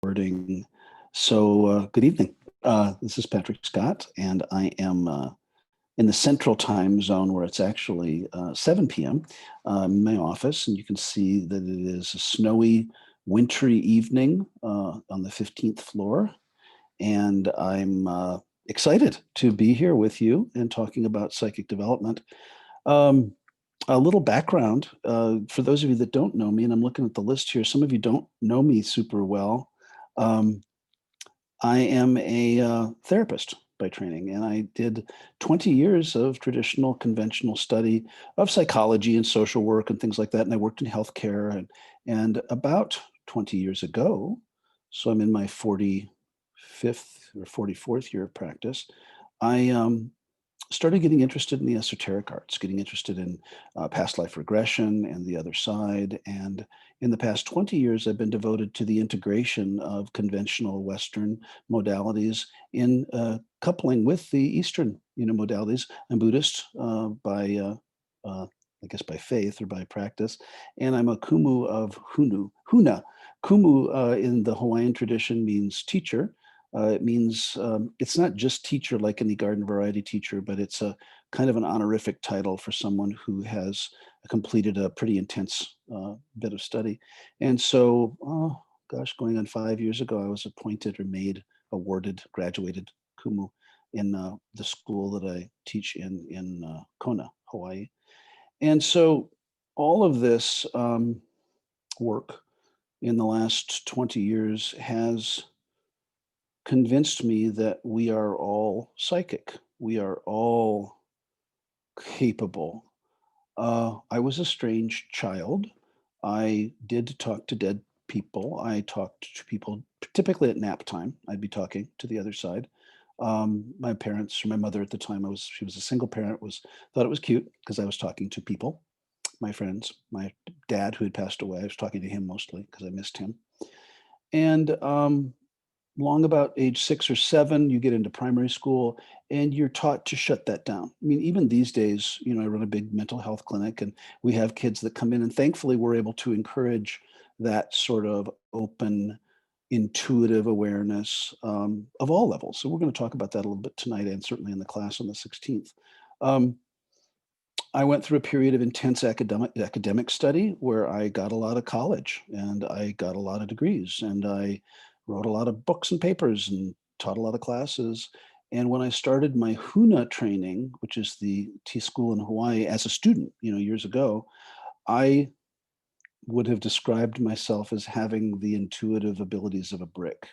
Recording. Good evening. This is Patrick Scott, and I am in the central time zone where it's actually 7 p.m. In my office, and you can see that it is a snowy, wintry evening on the 15th floor. And I'm excited to be here with you and talking about psychic development. Um, a little background for those of you that don't know me, and I'm looking at the list here. Some of you don't know me super well. Um, I am a therapist by training, and I did 20 years of traditional conventional study of psychology and social work and things like that. And I worked in healthcare. And about 20 years ago, so I'm in my 45th or 44th year of practice, I started getting interested in the esoteric arts, getting interested in past life regression and the other side. And in the past 20 years, I've been devoted to the integration of conventional Western modalities in coupling with the Eastern, modalities. I'm Buddhist I guess by faith or by practice, and I'm a Kumu of Huna. Kumu in the Hawaiian tradition means teacher. It means it's not just teacher like any garden variety teacher, but it's a kind of an honorific title for someone who has completed a pretty intense bit of study. And so, gosh, going on 5 years ago, I was appointed or made, awarded, graduated Kumu in the school that I teach in Kona, Hawaii. And so all of this work in the last 20 years has convinced me that we are all psychic. We are all capable. I was a strange child. I did talk to dead people. I talked to people typically at nap time. I'd be talking to the other side. My parents, or my mother at the time, she was a single parent, thought it was cute because I was talking to people, my friends. My dad, who had passed away, I was talking to him mostly because I missed him. And long about age 6 or 7, you get into primary school and you're taught to shut that down. I mean, even these days, I run a big mental health clinic and we have kids that come in, and thankfully we're able to encourage that sort of open, intuitive awareness of all levels. So we're going to talk about that a little bit tonight and certainly in the class on the 16th. I went through a period of intense academic study where I got a lot of college and I got a lot of degrees and I wrote a lot of books and papers and taught a lot of classes. And when I started my Huna training, which is the tea school in Hawaii, as a student, years ago, I would have described myself as having the intuitive abilities of a brick.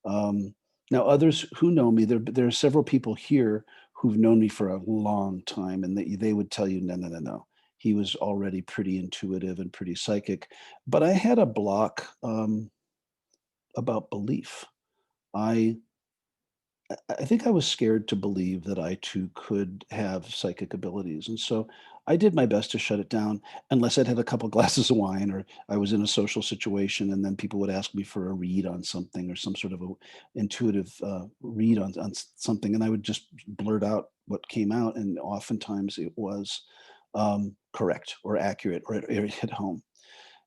Now, others who know me, there are several people here who've known me for a long time, and they would tell you, no, no, no, no. He was already pretty intuitive and pretty psychic. But I had a block about belief. I I think I was scared to believe that I too could have psychic abilities. And so I did my best to shut it down unless I'd had a couple glasses of wine or I was in a social situation and then people would ask me for a read on something or some sort of a intuitive read on something. And I would just blurt out what came out. And oftentimes it was correct or accurate or it hit home.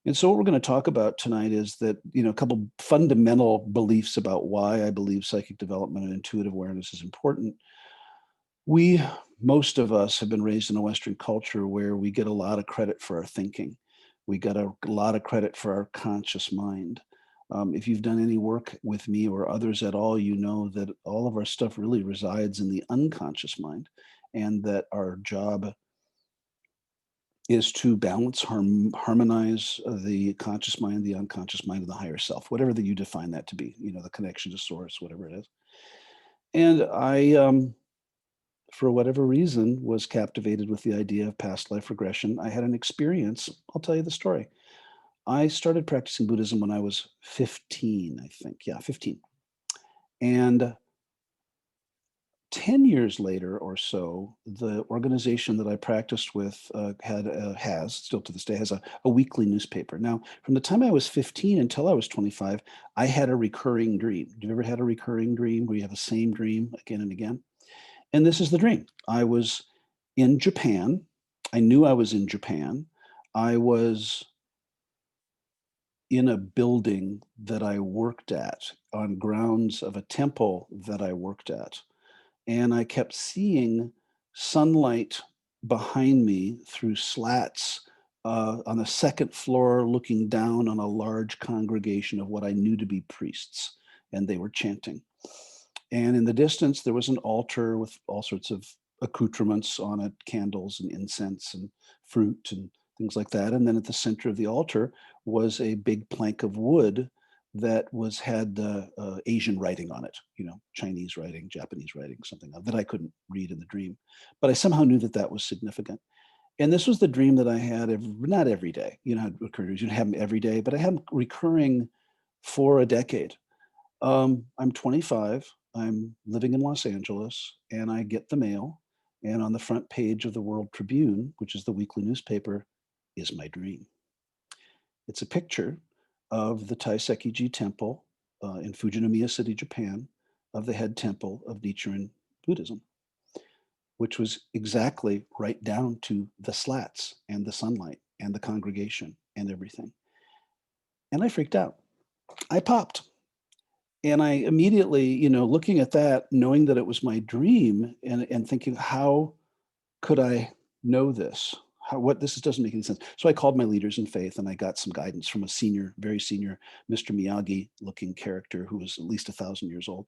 And so what we're going to talk about tonight is that, a couple fundamental beliefs about why I believe psychic development and intuitive awareness is important. Most of us have been raised in a Western culture where we get a lot of credit for our thinking. We got a lot of credit for our conscious mind. If you've done any work with me or others at all, you know that all of our stuff really resides in the unconscious mind, and that our job is to balance, harmonize the conscious mind, the unconscious mind, and the higher self, whatever that you define that to be, the connection to source, whatever it is. And I, for whatever reason, was captivated with the idea of past life regression. I had an experience. I'll tell you the story. I started practicing Buddhism when I was 15, I think. Yeah, 15. And 10 years later or so, the organization that I practiced with has, still to this day, has a weekly newspaper. Now, from the time I was 15 until I was 25, I had a recurring dream. Have you ever had a recurring dream where you have the same dream again and again? And this is the dream. I was in Japan. I knew I was in Japan. I was in a building that I worked at, on grounds of a temple that I worked at. And I kept seeing sunlight behind me through slats on the second floor, looking down on a large congregation of what I knew to be priests, and they were chanting. And in the distance, there was an altar with all sorts of accoutrements on it, candles and incense and fruit and things like that. And then at the center of the altar was a big plank of wood that had Asian writing on it, Chinese writing, Japanese writing, something that I couldn't read in the dream. But I somehow knew that that was significant. And this was the dream that I had, not every day, how it occurs. You don't have them every day, but I had them recurring for a decade. I'm 25. I'm living in Los Angeles, and I get the mail. And on the front page of the World Tribune, which is the weekly newspaper, is my dream. It's a picture of the Taiseki-ji Temple in Fujinomiya City, Japan, of the head temple of Nichiren Buddhism, which was exactly right down to the slats and the sunlight and the congregation and everything. And I freaked out. I popped. And I immediately, looking at that, knowing that it was my dream and thinking, how could I know this? This doesn't make any sense. So I called my leaders in faith and I got some guidance from a senior, very senior Mr. Miyagi looking character who was at least 1,000 years old.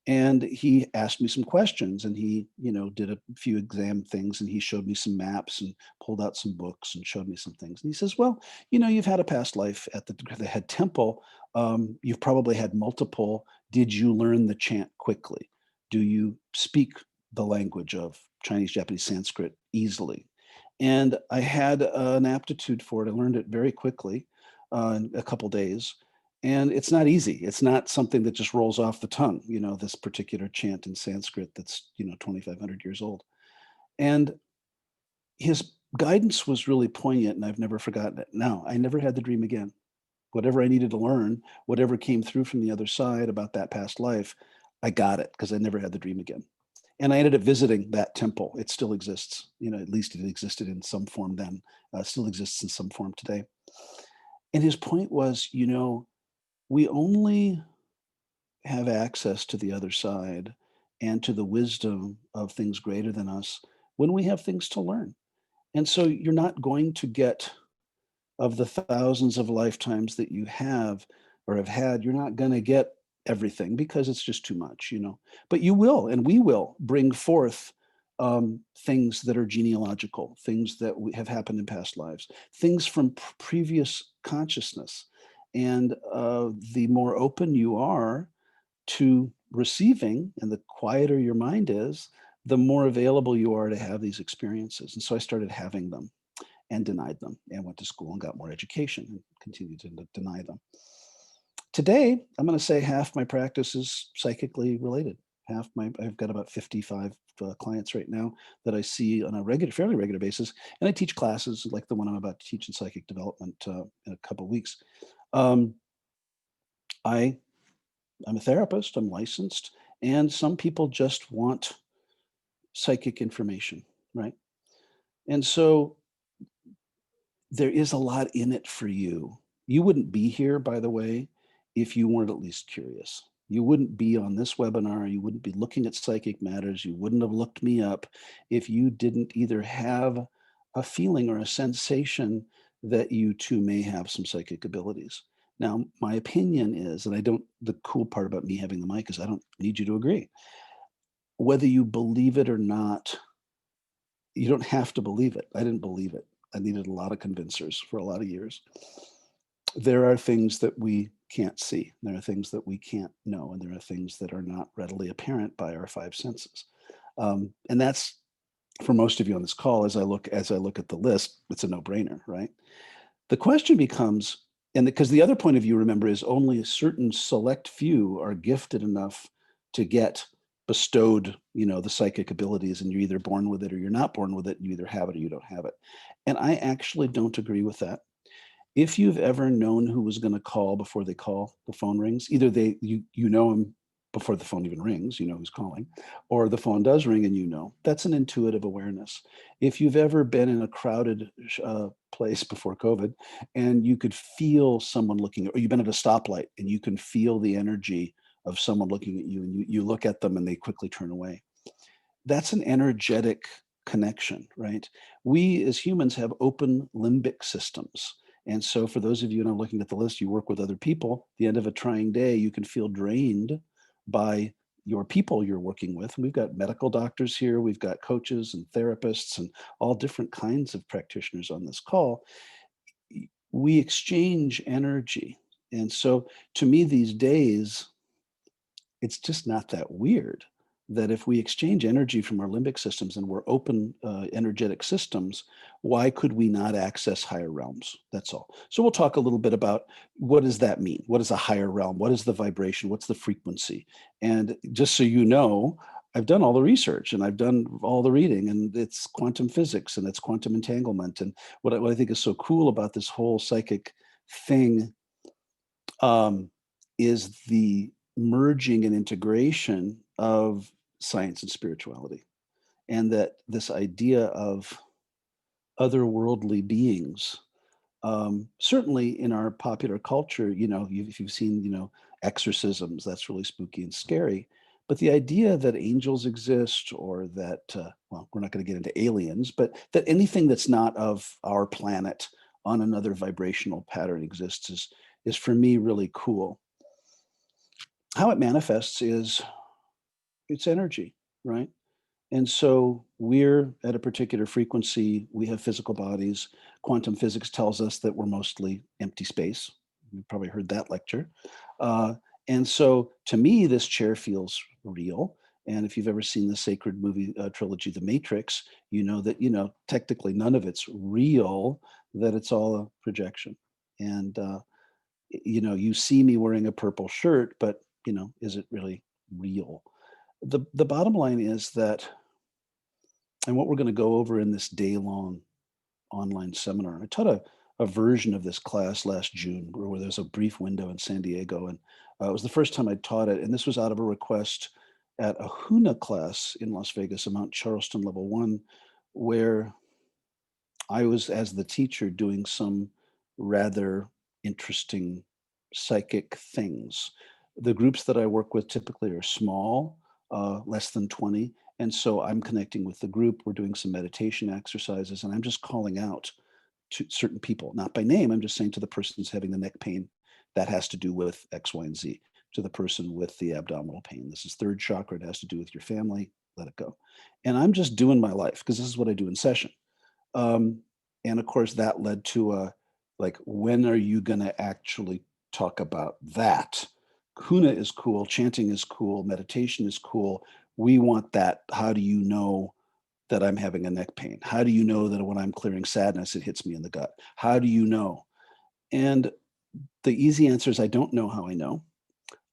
And he asked me some questions and he, did a few exam things and he showed me some maps and pulled out some books and showed me some things. And he says, well, you've had a past life at the head temple. You've probably had multiple. Did you learn the chant quickly? Do you speak the language of Chinese, Japanese, Sanskrit easily? And I had an aptitude for it. I learned it very quickly in a couple days. And it's not easy. It's not something that just rolls off the tongue, this particular chant in Sanskrit that's, 2,500 years old. And his guidance was really poignant, and I've never forgotten it. Now, I never had the dream again. Whatever I needed to learn, whatever came through from the other side about that past life, I got it because I never had the dream again. And I ended up visiting that temple. It still exists. At least it existed in some form then, still exists in some form today. And his point was, we only have access to the other side and to the wisdom of things greater than us when we have things to learn. And so you're not going to get, of the thousands of lifetimes that you have or have had, you're not going to get everything because it's just too much, But you will, and we will bring forth things that are genealogical, things that have happened in past lives, things from previous consciousness. And the more open you are to receiving and the quieter your mind is, the more available you are to have these experiences. And so I started having them and denied them and went to school and got more education and continued to deny them. Today, I'm going to say half my practice is psychically related. I've got about 55 clients right now that I see on a fairly regular basis. And I teach classes like the one I'm about to teach in psychic development in a couple of weeks. I'm a therapist, I'm licensed, and some people just want psychic information, right? And so there is a lot in it for you. You wouldn't be here, by the way, if you weren't at least curious. You wouldn't be on this webinar. You wouldn't be looking at Psychic Matters. You wouldn't have looked me up if you didn't either have a feeling or a sensation that you too may have some psychic abilities. Now, my opinion is, and the cool part about me having the mic is I don't need you to agree. Whether you believe it or not, you don't have to believe it. I didn't believe it. I needed a lot of convincers for a lot of years. There are things that we can't see. There are things that we can't know. And there are things that are not readily apparent by our five senses. And that's, for most of you on this call, as I look at the list, it's a no-brainer, right? The question becomes, and because the other point of view, remember, is only a certain select few are gifted enough to get bestowed, the psychic abilities, and you're either born with it or you're not born with it. You either have it or you don't have it. And I actually don't agree with that. If you've ever known who was going to call before the phone rings, either you know him before the phone even rings, you know who's calling, or the phone does ring and you know. That's an intuitive awareness. If you've ever been in a crowded place before COVID and you could feel someone looking, or you've been at a stoplight and you can feel the energy of someone looking at you, and you look at them and they quickly turn away. That's an energetic connection, right? We as humans have open limbic systems. And so for those of you, and I'm looking at the list, you work with other people, the end of a trying day, you can feel drained by your people you're working with. We've got medical doctors here, we've got coaches and therapists and all different kinds of practitioners on this call. We exchange energy. And so to me these days, it's just not that weird that if we exchange energy from our limbic systems and we're open energetic systems, why could we not access higher realms? That's all. So we'll talk a little bit about what does that mean? What is a higher realm? What is the vibration? What's the frequency? And just so you know, I've done all the research and I've done all the reading, and it's quantum physics and it's quantum entanglement. And what I think is so cool about this whole psychic thing is the merging and integration of science and spirituality. And that this idea of otherworldly beings, certainly in our popular culture, you know, if you've seen, you know, exorcisms, that's really spooky and scary. But the idea that angels exist, or that, well, we're not going to get into aliens, but that anything that's not of our planet on another vibrational pattern exists is for me really cool. How it manifests is it's energy, right? And so we're at a particular frequency. We have physical bodies. Quantum physics tells us that we're mostly empty space. You've probably heard that lecture. And so to me, this chair feels real. And if you've ever seen the sacred movie trilogy, The Matrix, you know that, you know, technically none of it's real, that it's all a projection. And, you know, you see me wearing a purple shirt, but, you know, is it really real? The bottom line is that, and what we're going to go over in this day-long online seminar, I taught a version of this class last June where there's a brief window in San Diego, and it was the first time I taught it, and this was out of a request at a HUNA class in Las Vegas, a Mount Charleston Level 1, where I was, as the teacher, doing some rather interesting psychic things. The groups that I work with typically are small, less than 20. And so I'm connecting with the group. We're doing some meditation exercises, and I'm just calling out to certain people, not by name. I'm just saying to the person who's having the neck pain, that has to do with X, Y, and Z. To the person with the abdominal pain, this is third chakra. It has to do with your family. Let it go. And I'm just doing my life because this is what I do in session. And of course, that led to a, like, when are you going to actually talk about that? Kuna is cool, chanting is cool, meditation is cool. We want that. How do you know that I'm having a neck pain? How do you know that when I'm clearing sadness, it hits me in the gut? How do you know? And the easy answer is I don't know how I know.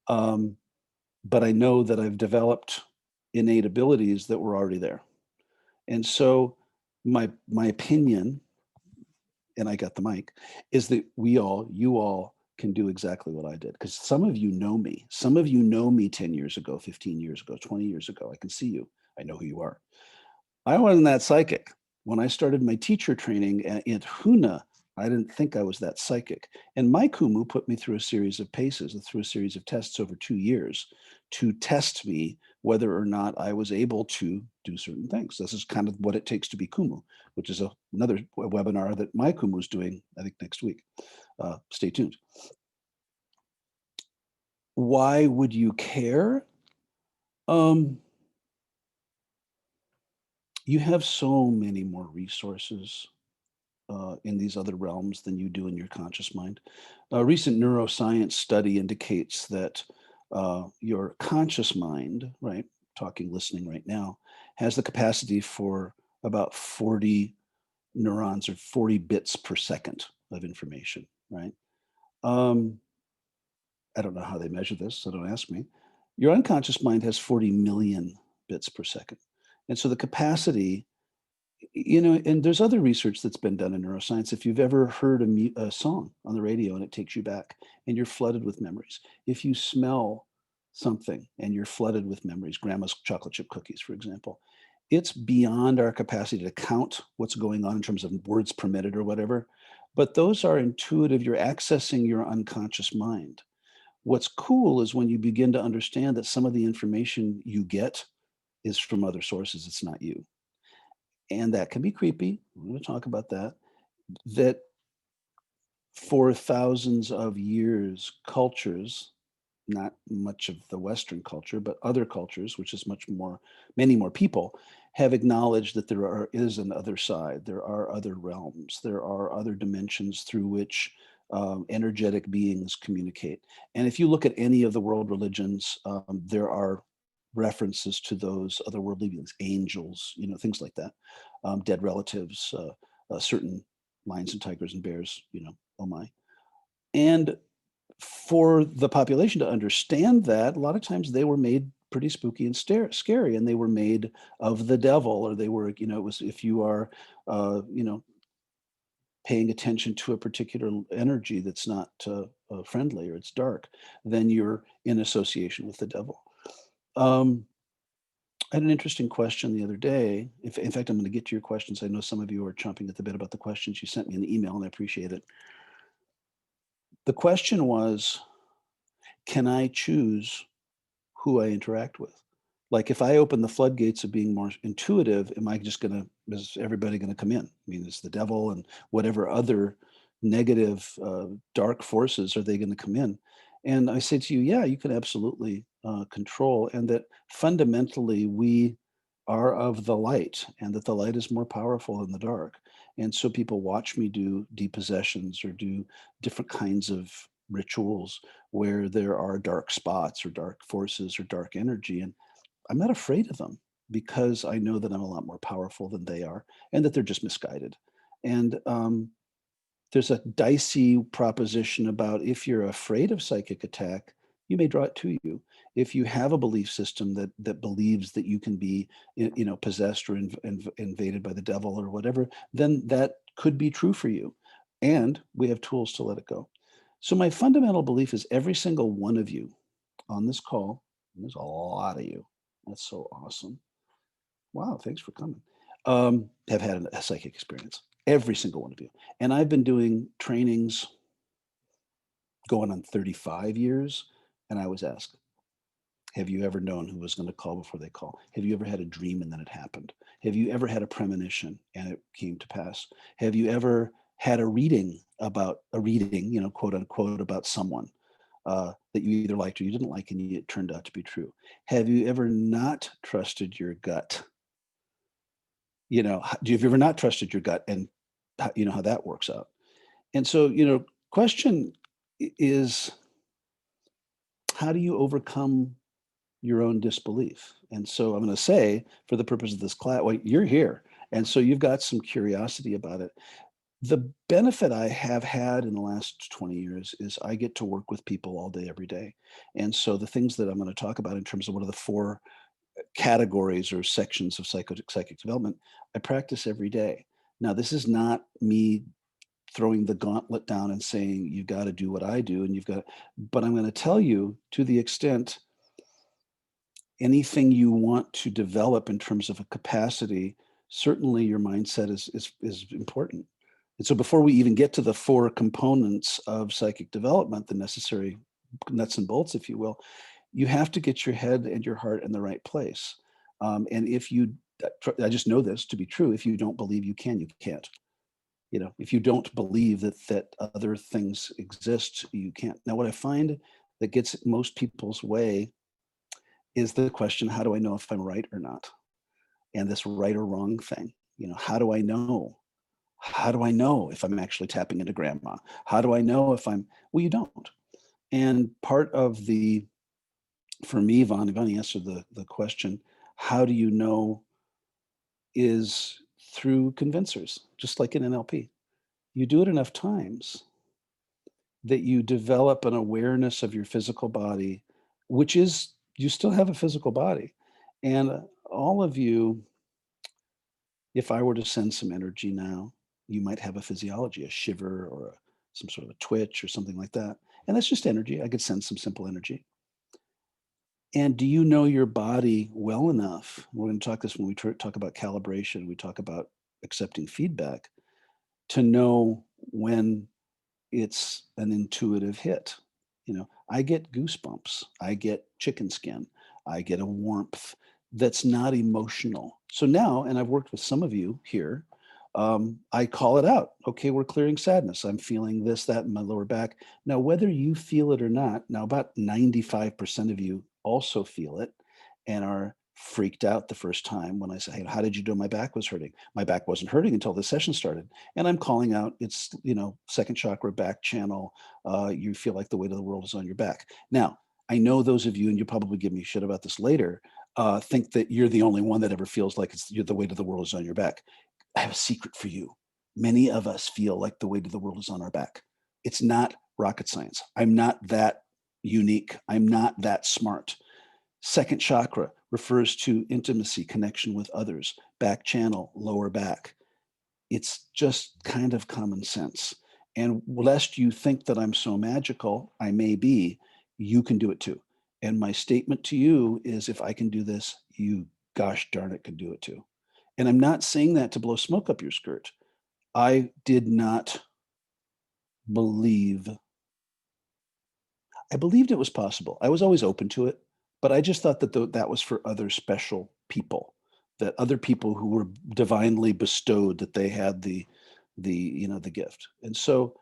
But I know that I've developed innate abilities that were already there. And so my opinion, and I got the mic, is that you all can do exactly what I did. Because some of you know me. Some of you know me 10 years ago, 15 years ago, 20 years ago. I can see you. I know who you are. I wasn't that psychic. When I started my teacher training at HUNA, I didn't think I was that psychic. And my Kumu put me through a series of paces, through a series of tests over 2 years to test me whether or not I was able to do certain things. This is kind of what it takes to be Kumu, which is another webinar that my Kumu is doing, I think, next week. Stay tuned. Why would you care? You have so many more resources in these other realms than you do in your conscious mind. A recent neuroscience study indicates that your conscious mind, right, talking, listening right now, has the capacity for about 40 neurons or 40 bits per second of information, right? I don't know how they measure this, so don't ask me. Your unconscious mind has 40 million bits per second. And so the capacity, you know, and there's other research that's been done in neuroscience. If you've ever heard a song on the radio and it takes you back and you're flooded with memories, if you smell something and you're flooded with memories, grandma's chocolate chip cookies, for example, it's beyond our capacity to count what's going on in terms of words per minute or whatever. But those are intuitive. You're accessing your unconscious mind. What's cool is when you begin to understand that some of the information you get is from other sources. It's not you. And that can be creepy. We're going to talk about that. That for thousands of years, cultures, not much of the Western culture, but other cultures, which is much more, many more people, have acknowledged that is an other side. There are other realms. There are other dimensions through which energetic beings communicate. And if you look at any of the world religions, there are references to those otherworldly beings, angels, things like that, dead relatives, certain lions and tigers and bears, oh my. And for the population to understand that, a lot of times they were made pretty spooky and scary, and they were made of the devil, or they were, it was, if you are, paying attention to a particular energy that's not friendly or it's dark, then you're in association with the devil. I had an interesting question the other day. In fact, I'm going to get to your questions. I know some of you are chomping at the bit about the questions. You sent me an email, and I appreciate it. The question was, can I choose who I interact with? Like, if I open the floodgates of being more intuitive, am I just going to, is everybody going to come in? I mean, is the devil and whatever other negative, dark forces, are they going to come in? And I say to you, yeah, you can absolutely control, and that fundamentally we are of the light, and that the light is more powerful than the dark. And so people watch me do depossessions or do different kinds of rituals where there are dark spots or dark forces or dark energy. And I'm not afraid of them because I know that I'm a lot more powerful than they are, and that they're just misguided. And there's a dicey proposition about, if you're afraid of psychic attack, you may draw it to you. If you have a belief system that believes that you can be, possessed or invaded by the devil or whatever, then that could be true for you. And we have tools to let it go. So my fundamental belief is every single one of you on this call, and there's a lot of you. That's so awesome. Wow, thanks for coming. Have had a psychic experience. Every single one of you. And I've been doing trainings going on 35 years. And I was asked, have you ever known who was going to call before they call? Have you ever had a dream and then it happened? Have you ever had a premonition and it came to pass? Have you ever had a reading, quote unquote, about someone that you either liked or you didn't like, and it turned out to be true? Have you ever not trusted your gut? Have you ever not trusted your gut, and you know how that works out? And so, question is, how do you overcome your own disbelief? And so I'm going to say, for the purpose of this class, well, you're here. And so you've got some curiosity about it. The benefit I have had in the last 20 years is I get to work with people all day, every day. And so the things that I'm going to talk about in terms of what are the four categories or sections of psychic development, I practice every day. Now, this is not me throwing the gauntlet down and saying, you've got to do what I do, and but I'm going to tell you, to the extent anything you want to develop in terms of a capacity, certainly your mindset is important. And so before we even get to the four components of psychic development, the necessary nuts and bolts, if you will, you have to get your head and your heart in the right place. And if you, I just know this to be true, if you don't believe you can, you can't. If you don't believe that other things exist, you can't. Now, what I find that gets most people's way is the question, how do I know if I'm right or not? And this right or wrong thing, how do I know? How do I know if I'm actually tapping into grandma? How do I know if well, you don't. And part of for me, Yvonne answered the question, how do you know, is through convincers, just like in NLP. You do it enough times that you develop an awareness of your physical body, which is, you still have a physical body. And all of you, if I were to send some energy now, you might have a physiology, a shiver or some sort of a twitch or something like that. And that's just energy. I could send some simple energy. And do you know your body well enough? We're going to talk this when we talk about calibration, we talk about accepting feedback, to know when it's an intuitive hit. You know, I get goosebumps, I get chicken skin, I get a warmth that's not emotional. So now, and I've worked with some of you here, I call it out. Okay, we're clearing sadness. I'm feeling this, that in my lower back. Now, whether you feel it or not, now about 95% of you also feel it and are freaked out the first time when I say, hey, how did you know my back was hurting? My back wasn't hurting until the session started. And I'm calling out, it's, you know, second chakra, back channel. You feel like the weight of the world is on your back. Now, I know those of you, and you'll probably give me shit about this later, think that you're the only one that ever feels like the weight of the world is on your back. I have a secret for you. Many of us feel like the weight of the world is on our back. It's not rocket science. I'm not that unique. I'm not that smart. Second chakra refers to intimacy, connection with others, back channel, lower back. It's just kind of common sense. And lest you think that I'm so magical, I may be, you can do it too. And my statement to you is if I can do this, you gosh darn it can do it too. And I'm not saying that to blow smoke up your skirt. I did not believe, I believed it was possible. I was always open to it, but I just thought that that was for other special people, that other people who were divinely bestowed, that they had the gift. And so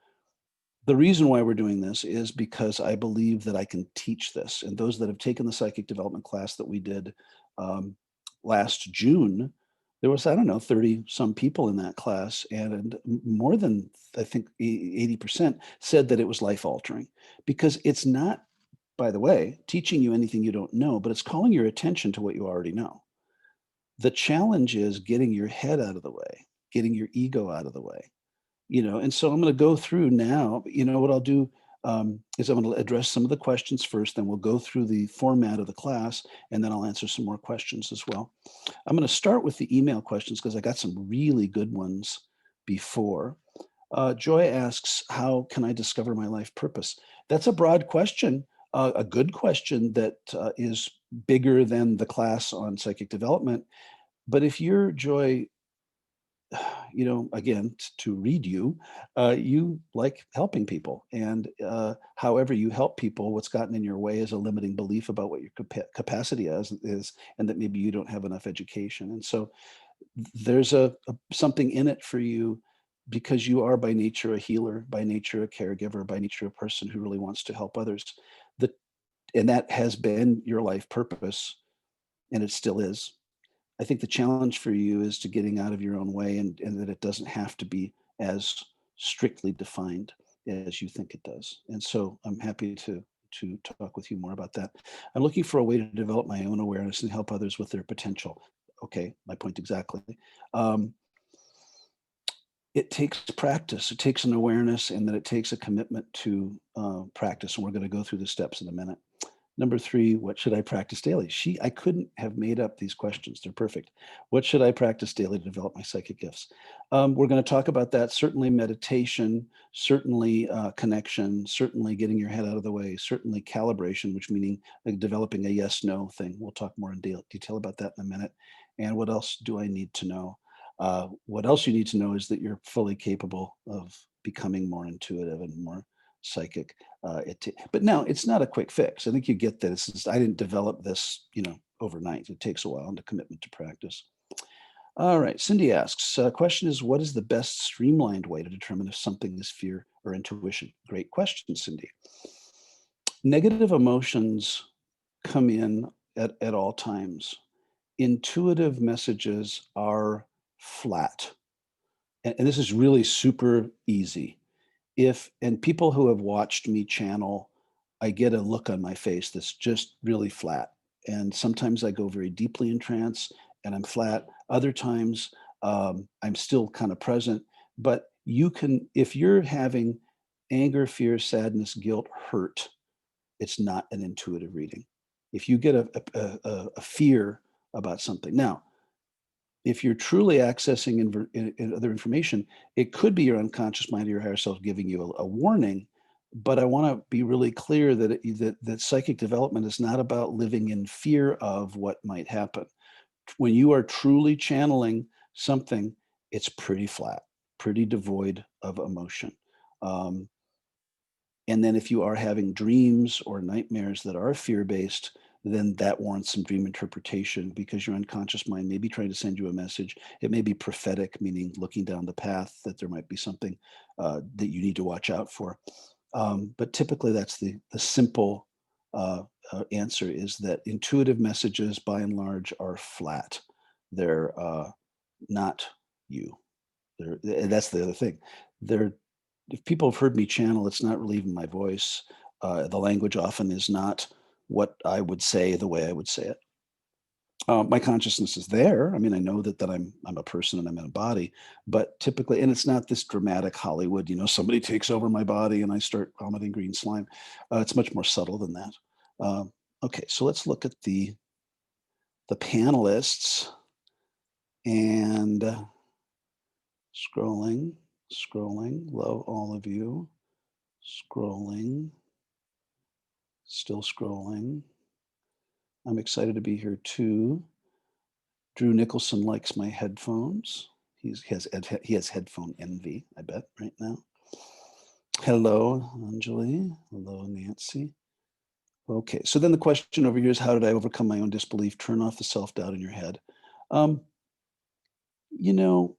the reason why we're doing this is because I believe that I can teach this. And those that have taken the psychic development class that we did um, last June, there was, I don't know, 30 some people in that class, and more than, I think, 80% said that it was life altering, because it's not, by the way, teaching you anything you don't know, but it's calling your attention to what you already know. The challenge is getting your head out of the way, getting your ego out of the way. And so I'm going to go through now. What I'll do is I'm going to address some of the questions first, then we'll go through the format of the class, and then I'll answer some more questions as well. I'm going to start with the email questions because I got some really good ones before. Joy asks, how can I discover my life purpose? That's a broad question, a good question that is bigger than the class on psychic development. But if you're, Joy, again, to read you, you like helping people. And however you help people, what's gotten in your way is a limiting belief about what your capacity is, and that maybe you don't have enough education. And so there's something in it for you, because you are by nature a healer, by nature a caregiver, by nature a person who really wants to help others. The, and that has been your life purpose, and it still is. I think the challenge for you is to getting out of your own way, and that it doesn't have to be as strictly defined as you think it does. And so I'm happy to talk with you more about that. I'm looking for a way to develop my own awareness and help others with their potential. Okay, my point exactly. It takes practice. It takes an awareness, and then it takes a commitment to practice. And we're going to go through the steps in a minute. Number 3, what should I practice daily? I couldn't have made up these questions. They're perfect. What should I practice daily to develop my psychic gifts? We're going to talk about that. Certainly meditation, certainly connection, certainly getting your head out of the way, certainly calibration, which meaning like developing a yes-no thing. We'll talk more in detail about that in a minute. And what else do I need to know? What else you need to know is that you're fully capable of becoming more intuitive and more psychic. But now it's not a quick fix. I think you get that. I didn't develop this, overnight. It takes a while and a commitment to practice. All right. Cindy asks, question is, what is the best streamlined way to determine if something is fear or intuition? Great question, Cindy. Negative emotions come in at all times. Intuitive messages are flat. And this is really super easy. And people who have watched me channel, I get a look on my face that's just really flat. And sometimes I go very deeply in trance and I'm flat. Other times I'm still kind of present. But if you're having anger, fear, sadness, guilt, hurt, it's not an intuitive reading. If you get a fear about something. Now, if you're truly accessing in other information, it could be your unconscious mind or your higher self giving you a warning But I want to be really clear that, that psychic development is not about living in fear of what might happen. When you are truly channeling something, it's pretty flat, pretty devoid of emotion. Um, and then if you are having dreams or nightmares that are fear-based, then that warrants some dream interpretation, because your unconscious mind may be trying to send you a message. It may be prophetic, meaning looking down the path that there might be something that you need to watch out for. But typically that's the simple answer, is that intuitive messages by and large are flat. They're not you. That's the other thing. They're, if people have heard me channel, it's not really even my voice. The language often is not what I would say the way I would say it. My consciousness is there. I mean, I know that I'm a person and I'm in a body, but typically, and it's not this dramatic Hollywood, somebody takes over my body and I start vomiting green slime. It's much more subtle than that. Okay, so let's look at the panelists, and scrolling, love all of you. Scrolling, still scrolling. I'm excited to be here too. Drew Nicholson likes my headphones. He has headphone envy, I bet, right now. Hello, Anjali. Hello, Nancy. Okay, so then the question over here is, how did I overcome my own disbelief? Turn off the self-doubt in your head. You know,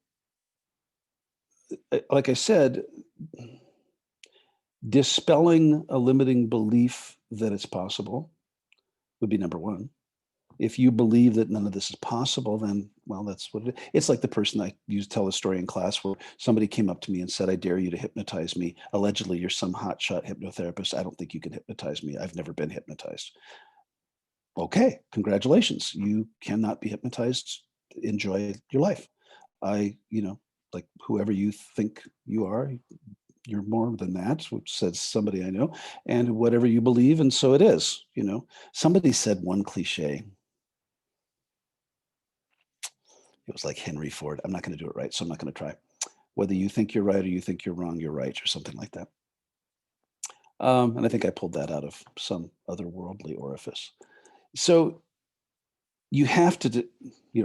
like I said, dispelling a limiting belief that it's possible would be number one. If you believe that none of this is possible, then, well, that's what it is. It's like the person I used to tell a story in class where somebody came up to me and said, I dare you to hypnotize me. Allegedly, you're some hotshot hypnotherapist. I don't think you can hypnotize me. I've never been hypnotized. Okay, congratulations. You cannot be hypnotized. Enjoy your life. Like whoever you think you are, you're more than that, which says somebody I know, and whatever you believe, and so it is. Somebody said one cliche. It was like Henry Ford. I'm not going to do it right, so I'm not going to try. Whether you think you're right or you think you're wrong, you're right, or something like that. And I think I pulled that out of some otherworldly orifice. So you don't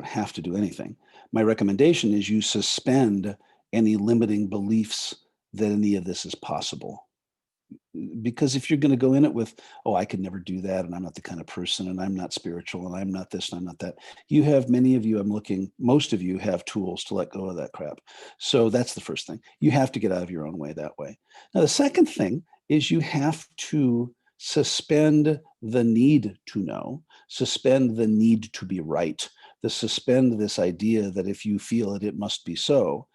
have to do anything. My recommendation is you suspend any limiting beliefs that any of this is possible. Because if you're going to go in it with, oh, I could never do that, and I'm not the kind of person, and I'm not spiritual, and I'm not this, and I'm not that, most of you have tools to let go of that crap. So that's the first thing. You have to get out of your own way that way. Now, the second thing is you have to suspend the need to know, suspend the need to be right, suspend this idea that if you feel it, it must be so,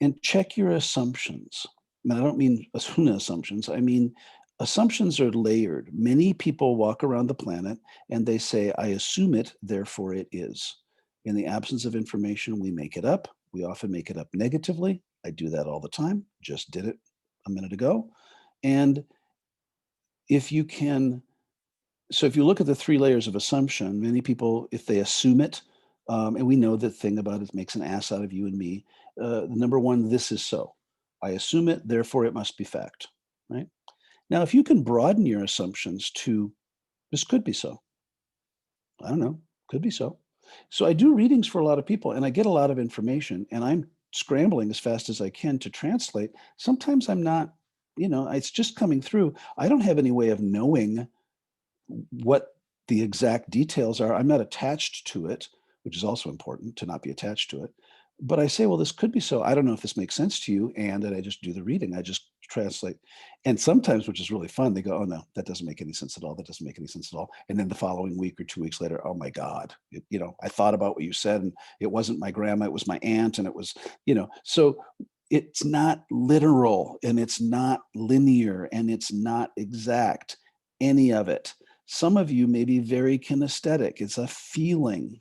and check your assumptions. I don't mean assumptions. I mean, assumptions are layered. Many people walk around the planet and they say, I assume it, therefore it is. In the absence of information, we make it up. We often make it up negatively. I do that all the time. Just did it a minute ago. And if you can, so if you look at the three layers of assumption, many people, if they assume it, and we know the thing about it makes an ass out of you and me. Number one, this is so. I assume it, therefore it must be fact, right? Now, if you can broaden your assumptions to, this could be so. I don't know, could be so. So I do readings for a lot of people and I get a lot of information and I'm scrambling as fast as I can to translate. Sometimes I'm not, it's just coming through. I don't have any way of knowing what the exact details are. I'm not attached to it, which is also important to not be attached to it. But I say, well, this could be so. I don't know if this makes sense to you. And then I just do the reading. I just translate. And sometimes, which is really fun, they go, oh, no, that doesn't make any sense at all. That doesn't make any sense at all. And then the following week or 2 weeks later, oh my God, I thought about what you said and it wasn't my grandma, it was my aunt. And it was, so it's not literal and it's not linear and it's not exact, any of it. Some of you may be very kinesthetic. It's a feeling.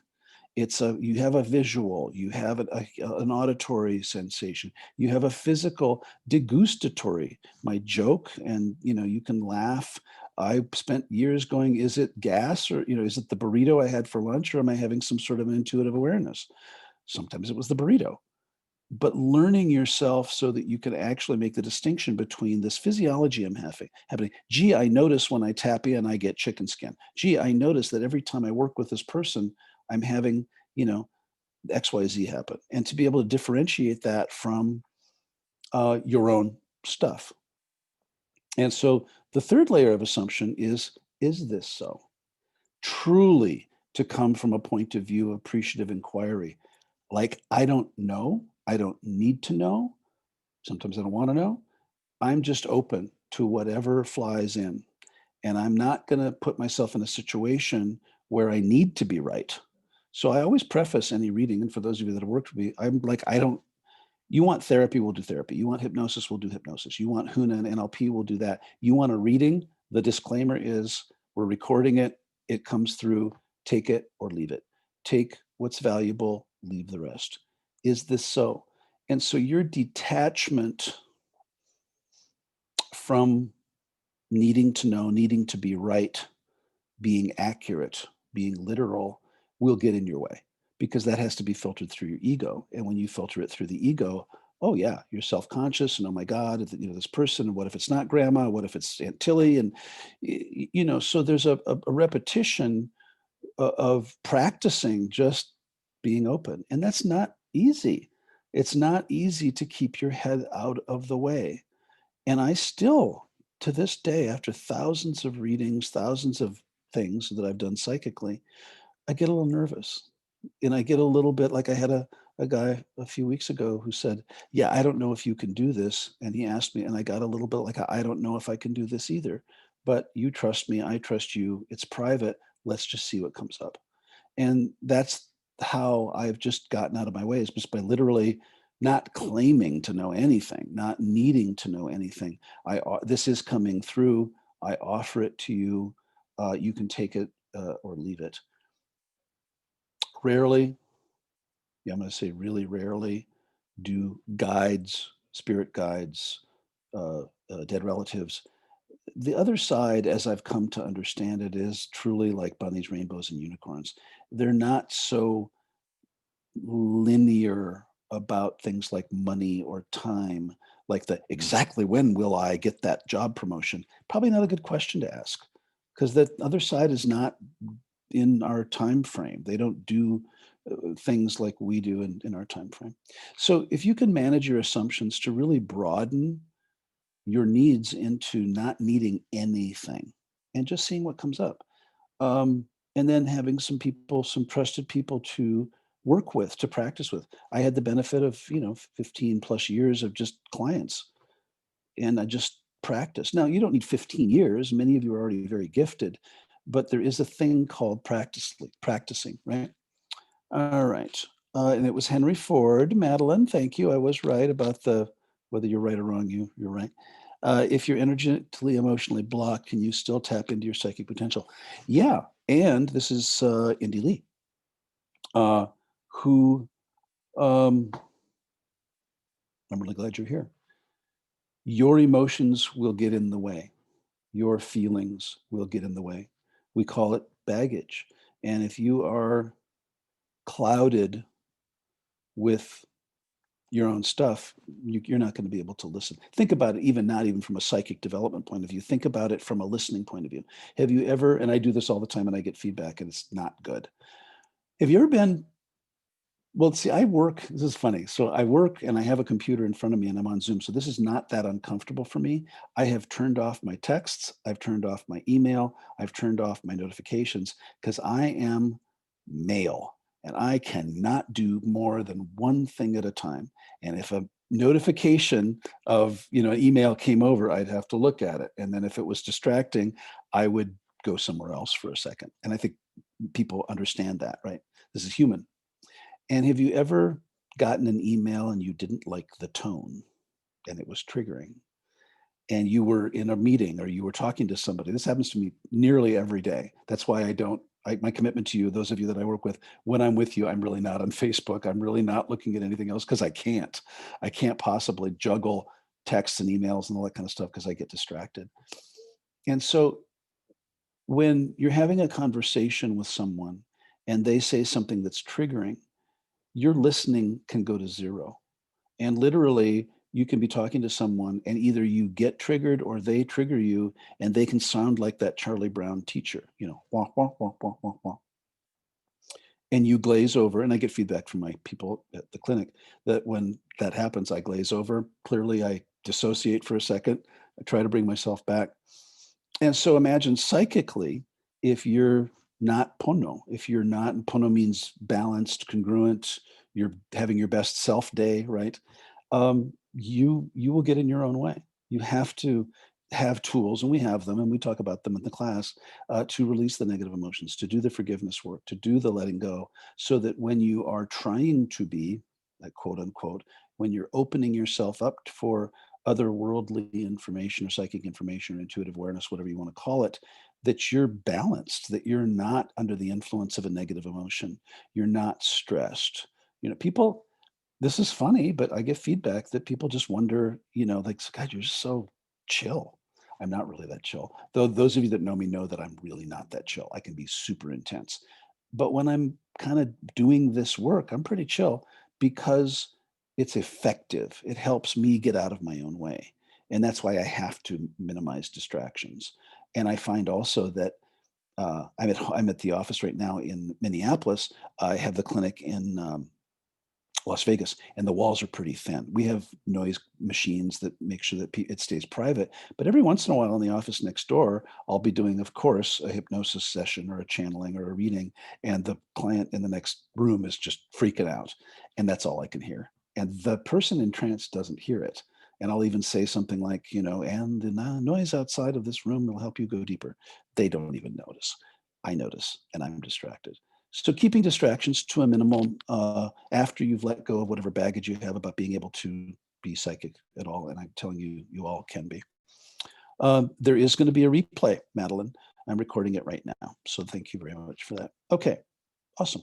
You have a visual, you have an auditory sensation, you have a physical degustatory. My joke, and you can laugh. I spent years going, is it gas or, is it the burrito I had for lunch or am I having some sort of an intuitive awareness? Sometimes it was the burrito. but learning yourself so that you can actually make the distinction between this physiology I'm happening. Gee, I notice when I tap in, I get chicken skin. Gee, I notice that every time I work with this person, I'm having, XYZ happen. And to be able to differentiate that from your own stuff. And so the third layer of assumption is this so? Truly to come from a point of view of appreciative inquiry. Like, I don't know. I don't need to know. Sometimes I don't want to know. I'm just open to whatever flies in. And I'm not going to put myself in a situation where I need to be right. So I always preface any reading. And for those of you that have worked with me, I'm like, you want therapy, we'll do therapy. You want hypnosis, we'll do hypnosis. You want HUNA and NLP, we'll do that. You want a reading, the disclaimer is we're recording it. It comes through, take it or leave it. Take what's valuable, leave the rest. Is this so? And so your detachment from needing to know, needing to be right, being accurate, being literal, will get in your way because that has to be filtered through your ego. And when you filter it through the ego, oh yeah, you're self-conscious and oh my God, this person, and what if it's not grandma? What if it's Aunt Tilly? And so there's a repetition of practicing just being open. And that's not easy. It's not easy to keep your head out of the way. And I still, to this day, after thousands of readings, thousands of things that I've done psychically, I get a little nervous. And I get a little bit like I had a guy a few weeks ago who said, yeah, I don't know if you can do this. And he asked me, and I got a little bit like, I don't know if I can do this either. But you trust me, I trust you. It's private. Let's just see what comes up. And that's how I've just gotten out of my way, is just by literally not claiming to know anything, not needing to know anything. This is coming through. I offer it to you. You can take it or leave it. Rarely, yeah, I'm going to say really rarely, do guides, spirit guides, dead relatives. The other side, as I've come to understand it, is truly like bunnies, rainbows, and unicorns. They're not so linear about things like money or time, like the exactly when will I get that job promotion? Probably not a good question to ask because the other side is not in our time frame. They don't do things like we do in our time frame. So if you can manage your assumptions to really broaden your needs into not needing anything and just seeing what comes up. And then having some people, some trusted people to work with, to practice with. I had the benefit of, 15 plus years of just clients and I just practice. Now, you don't need 15 years. Many of you are already very gifted, but there is a thing called practicing, right? All right. And it was Henry Ford. Madeline, thank you. I was right about whether you're right or wrong, you're right. If you're energetically, emotionally blocked, can you still tap into your psychic potential? Yeah. And this is Indy Lee, who I'm really glad you're here. Your emotions will get in the way. Your feelings will get in the way. We call it baggage. And if you are clouded with your own stuff, you're not going to be able to listen. Think about it, not even from a psychic development point of view. Think about it from a listening point of view. Have you ever, and I do this all the time and I get feedback and it's not good. Have you ever been, well, see, I work, this is funny. So I work and I have a computer in front of me and I'm on Zoom. So this is not that uncomfortable for me. I have turned off my texts. I've turned off my email. I've turned off my notifications because I am male and I cannot do more than one thing at a time. And if a notification of, email came over, I'd have to look at it. And then if it was distracting, I would go somewhere else for a second. And I think people understand that, right? This is human. And have you ever gotten an email and you didn't like the tone and it was triggering? And you were in a meeting or you were talking to somebody. This happens to me nearly every day. That's why my commitment to you, those of you that I work with, when I'm with you, I'm really not on Facebook. I'm really not looking at anything else because I can't possibly juggle texts and emails and all that kind of stuff because I get distracted. And so when you're having a conversation with someone and they say something that's triggering, your listening can go to zero. And literally, you can be talking to someone and either you get triggered or they trigger you, and they can sound like that Charlie Brown teacher, wah, wah, wah, wah, wah, wah. And you glaze over, and I get feedback from my people at the clinic that when that happens, I glaze over. Clearly, I dissociate for a second. I try to bring myself back. And so imagine psychically, if you're not pono, if you're not, and pono means balanced, congruent, you're having your best self day, right? You will get in your own way. You have to have tools, and we have them, and we talk about them in the class, to release the negative emotions, to do the forgiveness work, to do the letting go, so that when you are trying to be, like quote unquote, when you're opening yourself up for otherworldly information or psychic information or intuitive awareness, whatever you want to call it, that you're balanced, that you're not under the influence of a negative emotion, you're not stressed. People, this is funny, but I get feedback that people just wonder, like, God, you're just so chill. I'm not really that chill. Though those of you that know me know that I'm really not that chill. I can be super intense. But when I'm kind of doing this work, I'm pretty chill because it's effective. It helps me get out of my own way. And that's why I have to minimize distractions. And I find also that I'm at the office right now in Minneapolis. I have the clinic in Las Vegas, and the walls are pretty thin. We have noise machines that make sure that it stays private. But every once in a while in the office next door, I'll be doing, of course, a hypnosis session or a channeling or a reading, and the client in the next room is just freaking out. And that's all I can hear. And the person in trance doesn't hear it. And I'll even say something like, and the noise outside of this room will help you go deeper. They don't even notice. I notice, and I'm distracted. So keeping distractions to a minimum after you've let go of whatever baggage you have about being able to be psychic at all. And I'm telling you, you all can be. There is going to be a replay, Madeline. I'm recording it right now. So thank you very much for that. Okay, awesome.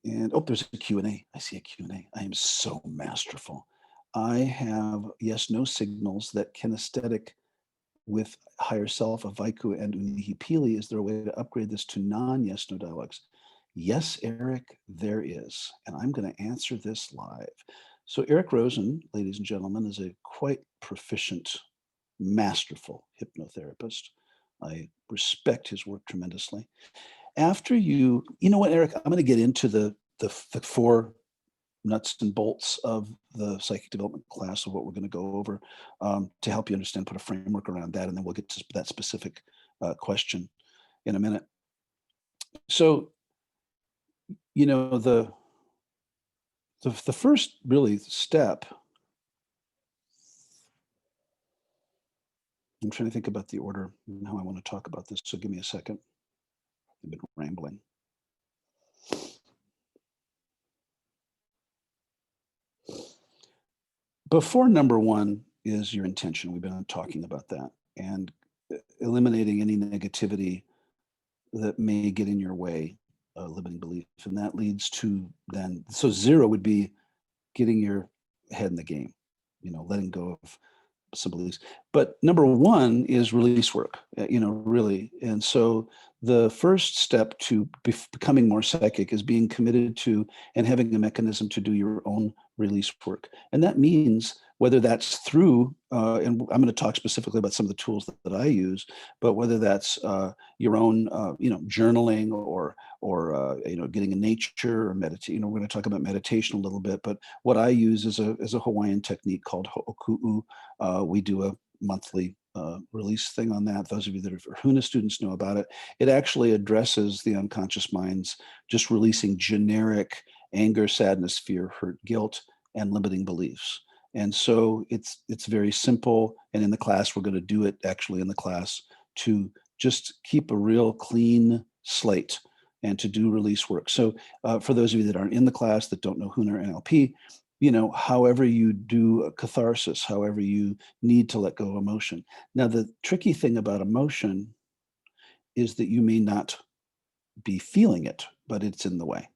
And there's a Q&A. I see a Q&A. I am so masterful. I have yes, no signals that kinesthetic with higher self of Vaiku and Unihipili. Is there a way to upgrade this to non-yes, no dialogues? Yes, Eric, there is. And I'm going to answer this live. So Eric Rosen, ladies and gentlemen, is a quite proficient, masterful hypnotherapist. I respect his work tremendously. After you know what, Eric, I'm going to get into the four nuts and bolts of the psychic development class of what we're going to go over to help you understand, put a framework around that, and then we'll get to that specific question in a minute. So, the first really step, I'm trying to think about the order and how I want to talk about this, so give me a second. I've been rambling. Before number one is your intention. We've been talking about that, and eliminating any negativity that may get in your way, limiting belief. And that leads to then, so zero would be getting your head in the game, letting go of some beliefs. But number one is release work, really. And so the first step to becoming more psychic is being committed to and having a mechanism to do your own release work. And that means whether that's through, and I'm going to talk specifically about some of the tools that I use, but whether that's your own, journaling or getting in nature or meditate. We're going to talk about meditation a little bit, but what I use is a Hawaiian technique called ho'oku'u. We do a monthly release thing on that. Those of you that are Huna students know about it. It actually addresses the unconscious mind's just releasing generic anger, sadness, fear, hurt, guilt, and limiting beliefs. And so it's very simple. And in the class, we're going to do it actually in the class to just keep a real clean slate and to do release work. So for those of you that aren't in the class that don't know Huna or NLP, however you do a catharsis, however you need to let go of emotion. Now, the tricky thing about emotion is that you may not be feeling it, but it's in the way.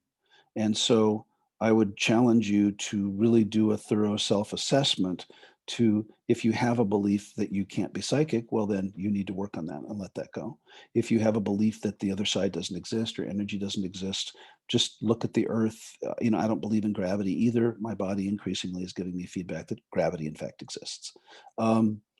And so I would challenge you to really do a thorough self-assessment to, if you have a belief that you can't be psychic, well, then you need to work on that and let that go. If you have a belief that the other side doesn't exist or energy doesn't exist, Just look at the earth. I don't believe in gravity either. My body increasingly is giving me feedback that gravity in fact exists.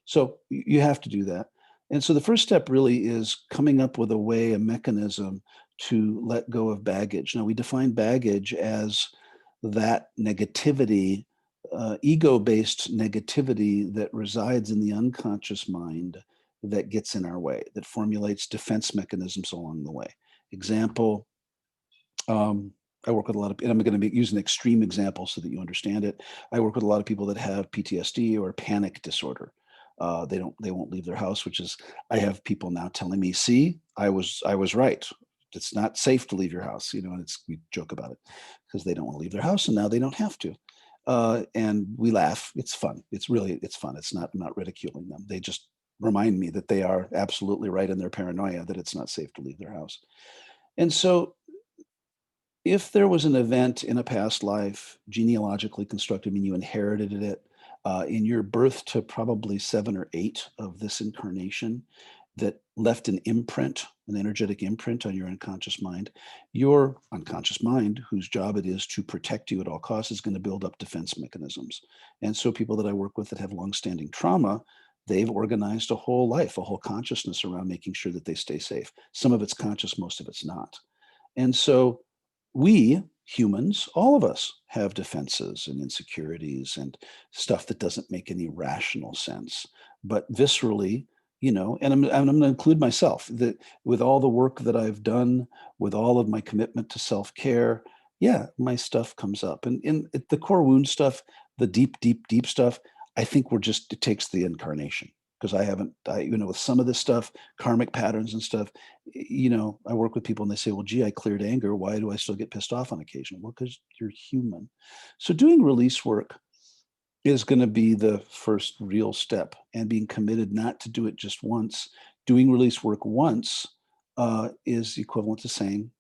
So you have to do that. And so the first step really is coming up with a way, a mechanism to let go of baggage. Now we define baggage as that negativity, ego-based negativity that resides in the unconscious mind that gets in our way, that formulates defense mechanisms along the way. Example, I work with a lot of, and I'm going to be using an extreme example so that you understand it. I work with a lot of people that have PTSD or panic disorder. They won't leave their house, which is, I have people now telling me, see, I was right. It's not safe to leave your house, and we joke about it because they don't want to leave their house and now they don't have to. And we laugh. It's fun. It's fun. It's not ridiculing them. They just remind me that they are absolutely right in their paranoia that it's not safe to leave their house. And so if there was an event in a past life, genealogically constructed, I mean, you inherited it in your birth to probably 7 or 8 of this incarnation, that left an imprint, an energetic imprint on your unconscious mind, your unconscious mind, whose job it is to protect you at all costs, is going to build up defense mechanisms. And so people that I work with that have longstanding trauma, they've organized a whole life, a whole consciousness around making sure that they stay safe. Some of it's conscious, most of it's not. And so we humans, all of us, have defenses and insecurities and stuff that doesn't make any rational sense. But viscerally, and I'm going to include myself, that with all the work that I've done, with all of my commitment to self-care, yeah, my stuff comes up. And in the core wound stuff, the deep, deep, deep stuff, I think it takes the incarnation. Because with some of this stuff, karmic patterns and stuff, I work with people and they say, well, gee, I cleared anger. Why do I still get pissed off on occasion? Well, because you're human. So doing release work is going to be the first real step, and being committed not to do it just once. Doing release work once is equivalent to saying,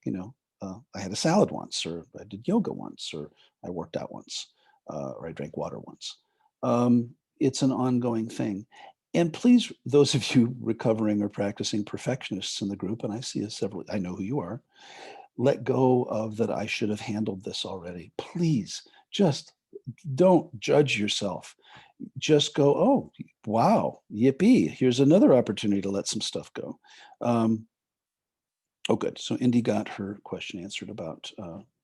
I had a salad once, or I did yoga once, or I worked out once, or I drank water once. It's an ongoing thing. And please, those of you recovering or practicing perfectionists in the group, and I see several, I know who you are, let go of that I should have handled this already. Please, just don't judge yourself. Just go, oh, wow, yippee, here's another opportunity to let some stuff go. Oh, good. So Indy got her question answered about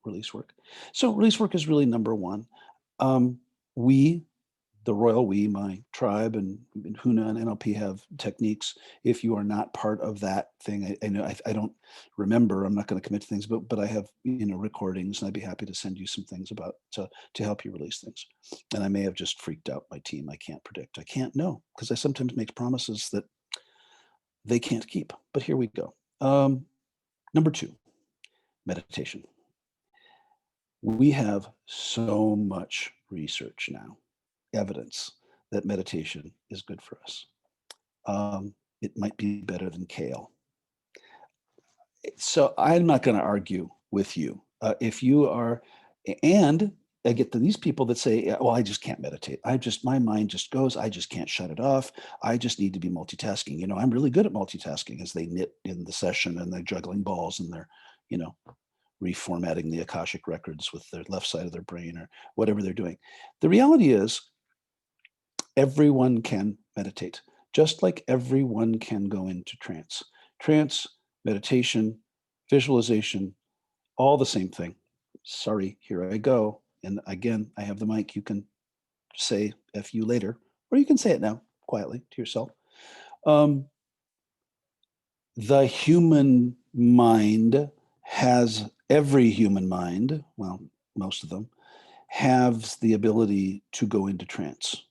release work. So release work is really number one. The royal we, my tribe, and Huna and NLP have techniques. If you are not part of that thing, I know I don't remember. I'm not going to commit to things, but I have recordings, and I'd be happy to send you some things about to help you release things. And I may have just freaked out my team. I can't predict. I can't know, because I sometimes make promises that they can't keep. But here we go. Number 2, meditation. We have so much research now, evidence that meditation is good for us. It might be better than kale. So I'm not going to argue with you. If you are, and I get to these people that say, well, I just can't meditate. My mind just goes, I just can't shut it off. I just need to be multitasking. I'm really good at multitasking, as they knit in the session and they're juggling balls and they're, reformatting the Akashic records with their left side of their brain or whatever they're doing. The reality is, everyone can meditate, just like everyone can go into trance. Trance, meditation, visualization, all the same thing. Sorry, here I go. And again, I have the mic. You can say F you later, or you can say it now quietly to yourself. The human mind has, every human mind, well, most of them, has the ability to go into trance.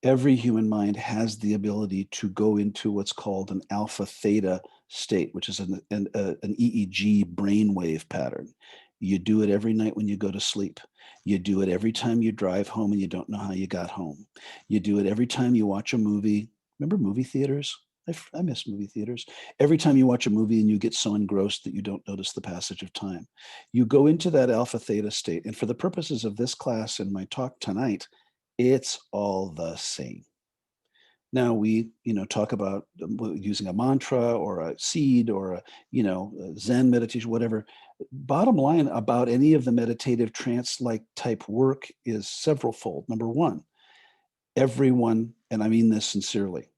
Every human mind has the ability to go into what's called an alpha theta state, which is an EEG brainwave pattern. You do it every night when you go to sleep. You do it every time you drive home and you don't know how you got home. You do it every time you watch a movie. Remember movie theaters? I miss movie theaters. Every time you watch a movie and you get so engrossed that you don't notice the passage of time. You go into that alpha theta state. And for the purposes of this class and my talk tonight, it's all the same. Now we, talk about using a mantra or a seed or a Zen meditation, whatever. Bottom line about any of the meditative trance-like type work is severalfold. Number one, everyone, and I mean this sincerely,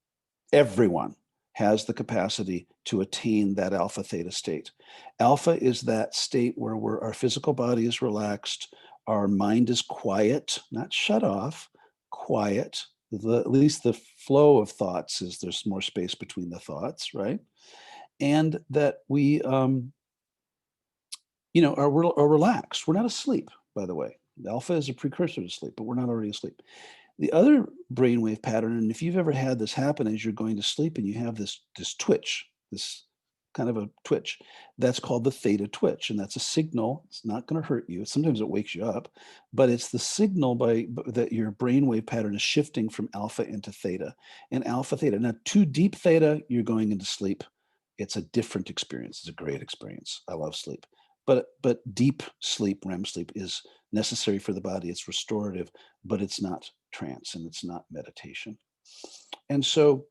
everyone has the capacity to attain that alpha theta state. Alpha is that state where our physical body is relaxed, our mind is quiet, not shut off, quiet. At least the flow of thoughts is there's more space between the thoughts, right? And that we, are relaxed. We're not asleep, by the way. Alpha is a precursor to sleep, but we're not already asleep. The other brainwave pattern, and if you've ever had this happen as you're going to sleep and you have this twitch, this kind of a twitch, that's called the theta twitch, and that's a signal. It's not going to hurt you. Sometimes it wakes you up, but it's the signal that your brainwave pattern is shifting from alpha into theta, and alpha theta. Now, too deep theta, you're going into sleep. It's a different experience. It's a great experience. I love sleep, but deep sleep, REM sleep, is necessary for the body. It's restorative, but it's not trance and it's not meditation. And so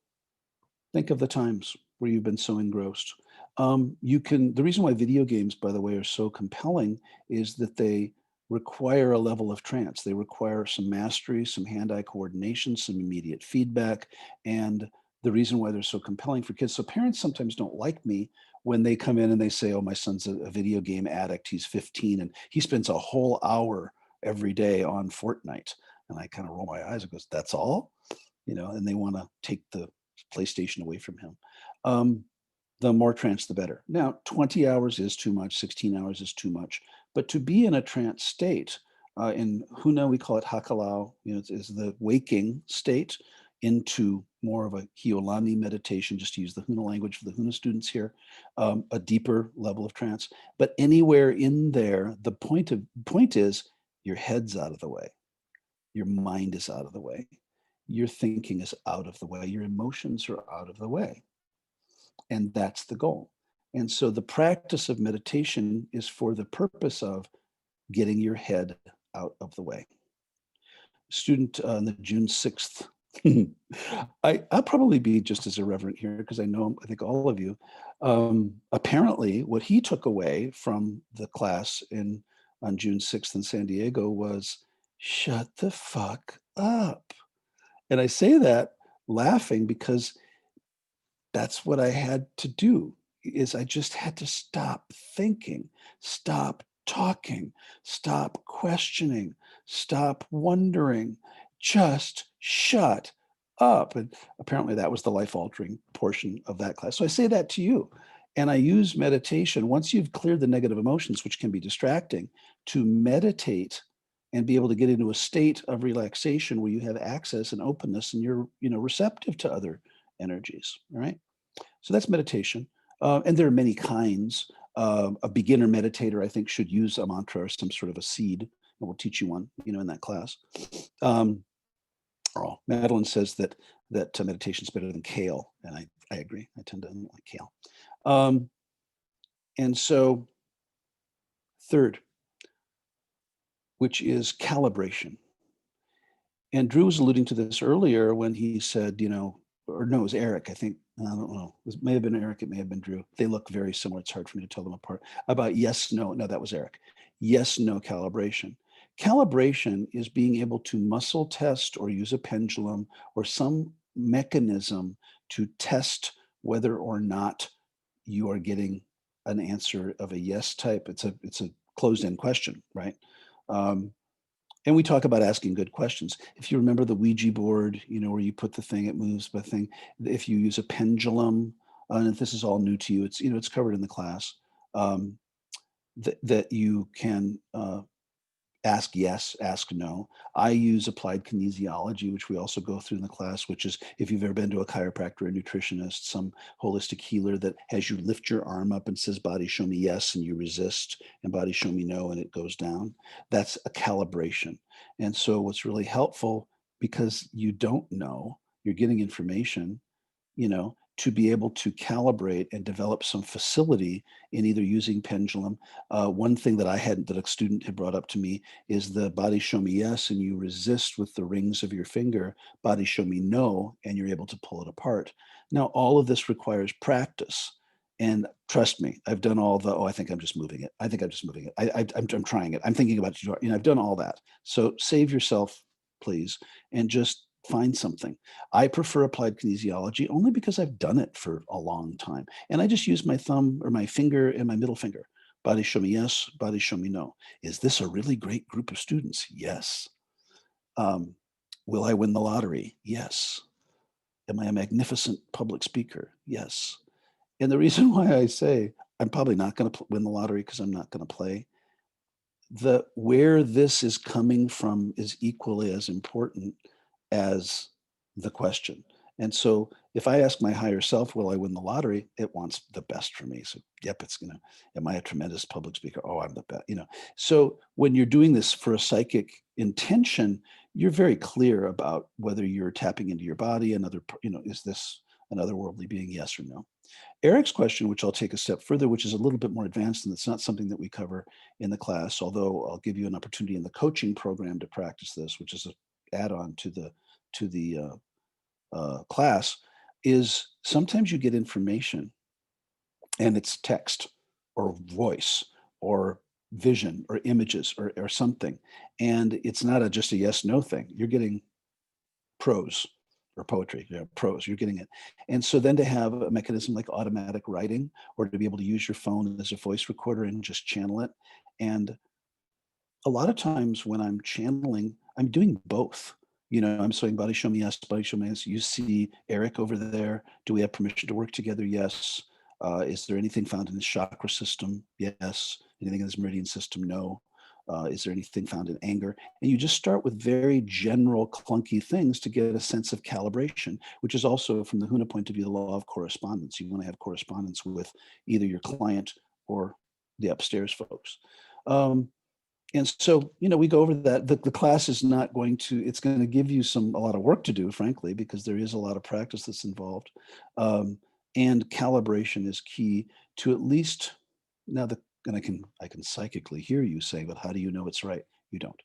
think of the times where you've been so engrossed. The reason why video games, by the way, are so compelling is that they require a level of trance. They require some mastery, some hand-eye coordination, some immediate feedback. And the reason why they're so compelling for kids. So parents sometimes don't like me when they come in and they say, oh, my son's a video game addict. He's 15 and he spends a whole hour every day on Fortnite. And I kind of roll my eyes and goes, that's all? And they want to take the PlayStation away from him. The more trance, the better. Now, 20 hours is too much, 16 hours is too much. But to be in a trance state, in Huna, we call it Hakalau, it's the waking state into more of a Hiolani meditation, just to use the Huna language for the Huna students here, a deeper level of trance. But anywhere in there, the point is your head's out of the way. Your mind is out of the way. Your thinking is out of the way. Your emotions are out of the way. And that's the goal. And so the practice of meditation is for the purpose of getting your head out of the way. Student on the June 6th. I'll probably be just as irreverent here because I think all of you. Apparently, what he took away from the class on June 6th in San Diego was shut the fuck up. And I say that laughing because that's what I had to do, is I just had to stop thinking, stop talking, stop questioning, stop wondering, just shut up. And apparently that was the life-altering portion of that class. So I say that to you. And I use meditation, once you've cleared the negative emotions, which can be distracting, to meditate and be able to get into a state of relaxation where you have access and openness and you're receptive to other energies. All right. So that's meditation. And there are many kinds. A beginner meditator, I think, should use a mantra or some sort of a seed. And we'll teach you one, in that class. Madeline says that meditation is better than kale. And I agree. I tend to like kale. And so third, which is calibration. And Drew was alluding to this earlier when he said, or no, it was Eric, I think. I don't know. It may have been Eric. It may have been Drew. They look very similar. It's hard for me to tell them apart. About yes, no. No, that was Eric. Yes, no calibration. Calibration is being able to muscle test or use a pendulum or some mechanism to test whether or not you are getting an answer of a yes type. It's a closed-end question, right? And we talk about asking good questions. If you remember the Ouija board, where you put the thing, it moves the thing. If you use a pendulum, and if this is all new to you, it's covered in the class, that you can ask yes, ask no. I use applied kinesiology, which we also go through in the class, which is if you've ever been to a chiropractor, a nutritionist, some holistic healer that has you lift your arm up and says, body, show me yes, and you resist, and body, show me no, and it goes down. That's a calibration. And so what's really helpful, because you don't know, you're getting information, to be able to calibrate and develop some facility in either using pendulum. One thing that that a student had brought up to me is the body show me yes, and you resist with the rings of your finger, body show me no, and you're able to pull it apart. Now, all of this requires practice. And trust me, I've done all the, oh, I think I'm just moving it. I think I'm just moving it. I'm trying it. I'm thinking about, I've done all that. So save yourself, please, and just find something. I prefer applied kinesiology only because I've done it for a long time. And I just use my thumb or my finger and my middle finger. Body show me yes, body show me no. Is this a really great group of students? Yes. Um, will I win the lottery? Yes. Am I a magnificent public speaker? Yes. And the reason why I say I'm probably not going to win the lottery because I'm not going to play, where this is coming from is equally as important as the question. And so if I ask my higher self, will I win the lottery? It wants the best for me. So, yep, it's going to, am I a tremendous public speaker? Oh, I'm the best, So when you're doing this for a psychic intention, you're very clear about whether you're tapping into your body, is this an otherworldly being, yes or no? Eric's question, which I'll take a step further, which is a little bit more advanced, and it's not something that we cover in the class, although I'll give you an opportunity in the coaching program to practice this, which is an add-on to the class, is sometimes you get information and it's text or voice or vision or images or something, and it's not just a yes/no thing. You're getting prose or poetry, prose, you're getting it. And so then to have a mechanism like automatic writing, or to be able to use your phone as a voice recorder and just channel it. And a lot of times when I'm channeling, I'm doing both. I'm saying body show me yes, body show me yes. You see Eric over there. Do we have permission to work together? Yes. Is there anything found in his chakra system? Yes. Anything in his meridian system? No. Is there anything found in anger? And you just start with very general, clunky things to get a sense of calibration, which is also, from the Huna point of view, the law of correspondence. You want to have correspondence with either your client or the upstairs folks. And so, we go over that. The class is not going to, it's going to give you a lot of work to do, frankly, because there is a lot of practice that's involved. And calibration is key to at least, and I can psychically hear you say, but how do you know it's right? You don't.